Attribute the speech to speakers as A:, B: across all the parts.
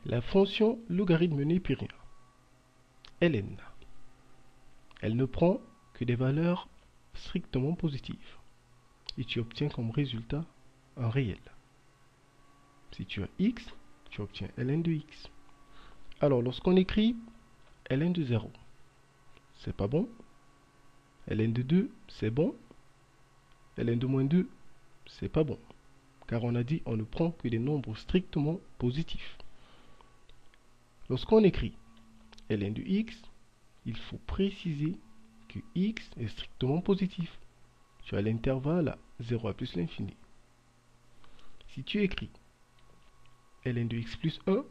A: La fonction logarithme népérien, ln, elle ne prend que des valeurs strictement positives et tu obtiens comme résultat un réel. Si tu as x, tu obtiens ln de x. Alors lorsqu'on écrit ln de 0, c'est pas bon. ln de 2, c'est bon. ln de moins 2, c'est pas bon. Car on a dit on ne prend que des nombres strictement positifs. Lorsqu'on écrit ln de x, il faut préciser que x est strictement positif. Tu as l'intervalle 0 à plus l'infini. Si tu écris ln de x plus 1,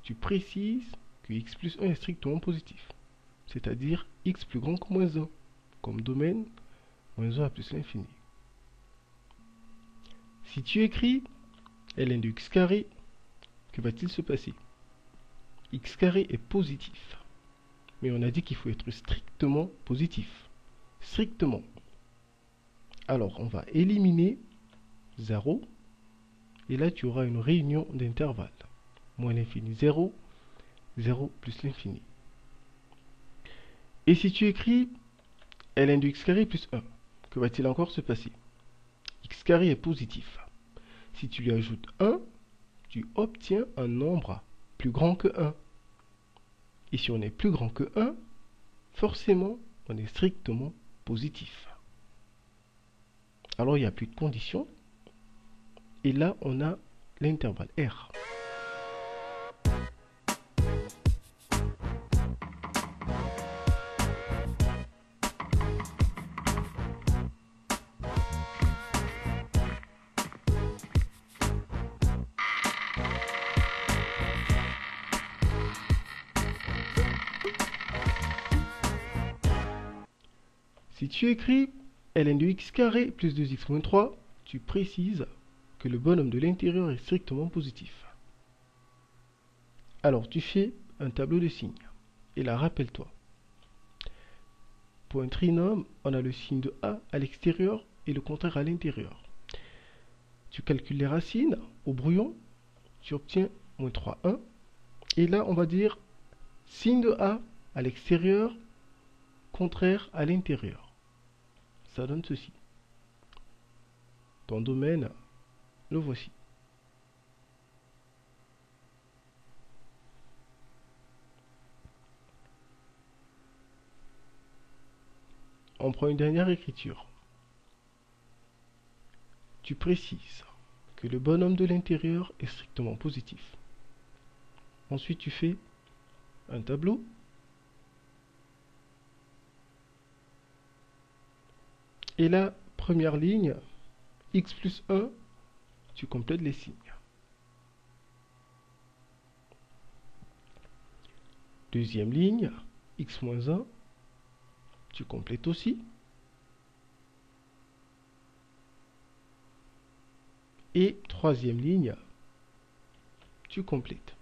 A: tu précises que x plus 1 est strictement positif. C'est-à-dire x plus grand que moins 1, comme domaine moins 1 à plus l'infini. Si tu écris ln de x carré, que va-t-il se passer? X carré est positif. Mais on a dit qu'il faut être strictement positif. Strictement. Alors, on va éliminer 0. Et là, tu auras une réunion d'intervalles. Moins l'infini 0, 0 plus l'infini. Et si tu écris ln de x carré plus 1, que va-t-il encore se passer? X carré est positif. Si tu lui ajoutes 1, tu obtiens un nombre plus grand que 1. Et si on est plus grand que 1, forcément, on est strictement positif. Alors, il n'y a plus de conditions. Et là, on a l'intervalle R. Si tu écris ln de x carré plus 2x moins 3, tu précises que le bonhomme de l'intérieur est strictement positif. Alors tu fais un tableau de signes. Et là, rappelle-toi. Pour un trinôme, on a le signe de a à l'extérieur et le contraire à l'intérieur. Tu calcules les racines au brouillon, tu obtiens moins 3, 1. Et là, on va dire signe de a à l'extérieur, contraire à l'intérieur. Ça donne ceci. Ton domaine, le voici. On prend une dernière écriture. Tu précises que le bonhomme de l'intérieur est strictement positif. Ensuite, tu fais un tableau. Et la première ligne, x plus 1, tu complètes les signes. Deuxième ligne, x moins 1, tu complètes aussi. Et troisième ligne, tu complètes.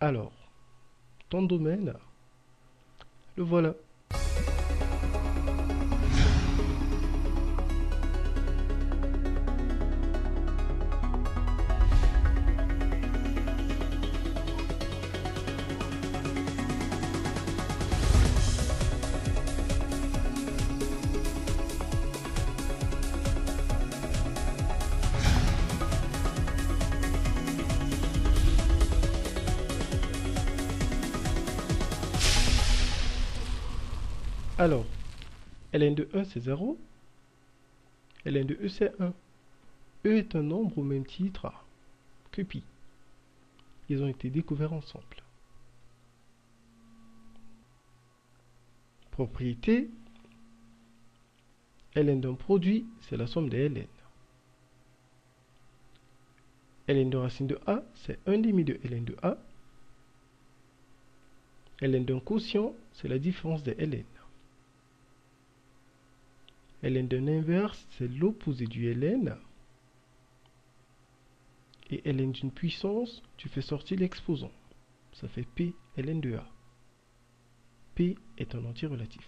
A: Alors, ton domaine, le voilà. Alors, ln de 1 c'est 0, ln de e c'est 1. E est un nombre au même titre que pi. Ils ont été découverts ensemble. Propriété, ln d'un produit, c'est la somme des ln. Ln de racine de a, c'est 1 demi de ln de a. Ln d'un quotient, c'est la différence des ln. Ln d'un inverse, c'est l'opposé du ln. Et ln d'une puissance, tu fais sortir l'exposant. Ça fait p ln de a. P est un entier relatif.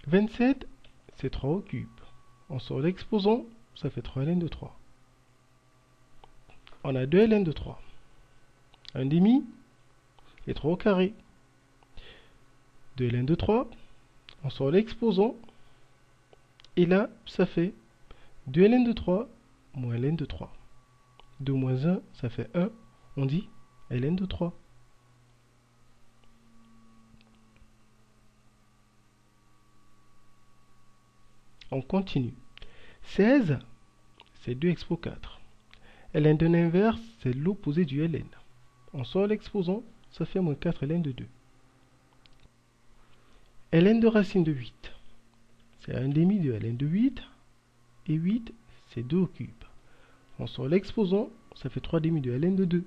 A: 27, c'est 3 au cube. On sort l'exposant, ça fait 3 ln de 3. On a 2 ln de 3. 1 demi et 3 au carré. 2 ln de 3. On sort l'exposant. Et là, ça fait 2 ln de 3 moins ln de 3. 2 moins 1, ça fait 1. On dit ln de 3. On continue. 16, c'est 2 expo 4. ln de l'inverse, c'est l'opposé du ln. On sort l'exposant, ça fait moins 4 ln de 2. ln de racine de 8, c'est 1 demi de ln de 8. Et 8, c'est 2 au cube. On sort l'exposant, ça fait 3 demi de ln de 2.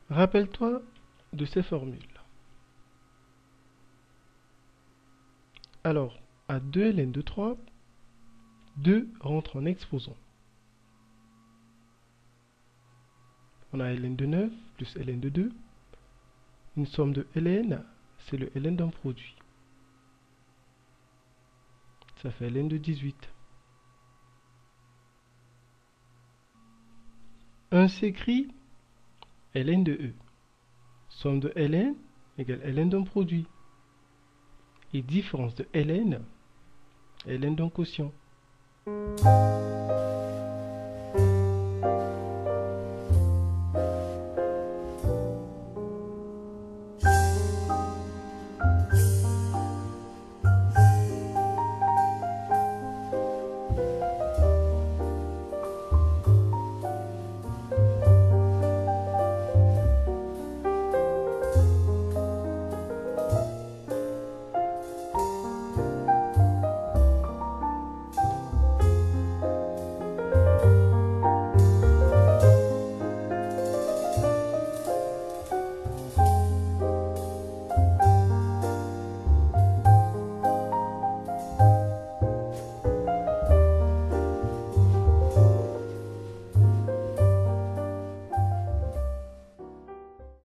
A: Rappelle-toi de ces formules. Alors, à 2 ln de 3, 2 rentre en exposant. On a ln de 9 plus ln de 2. Une somme de ln, c'est le ln d'un produit. Ça fait ln de 18. 1 s'écrit ln de e. Somme de ln égale ln d'un produit. Et différence de ln d'un quotient.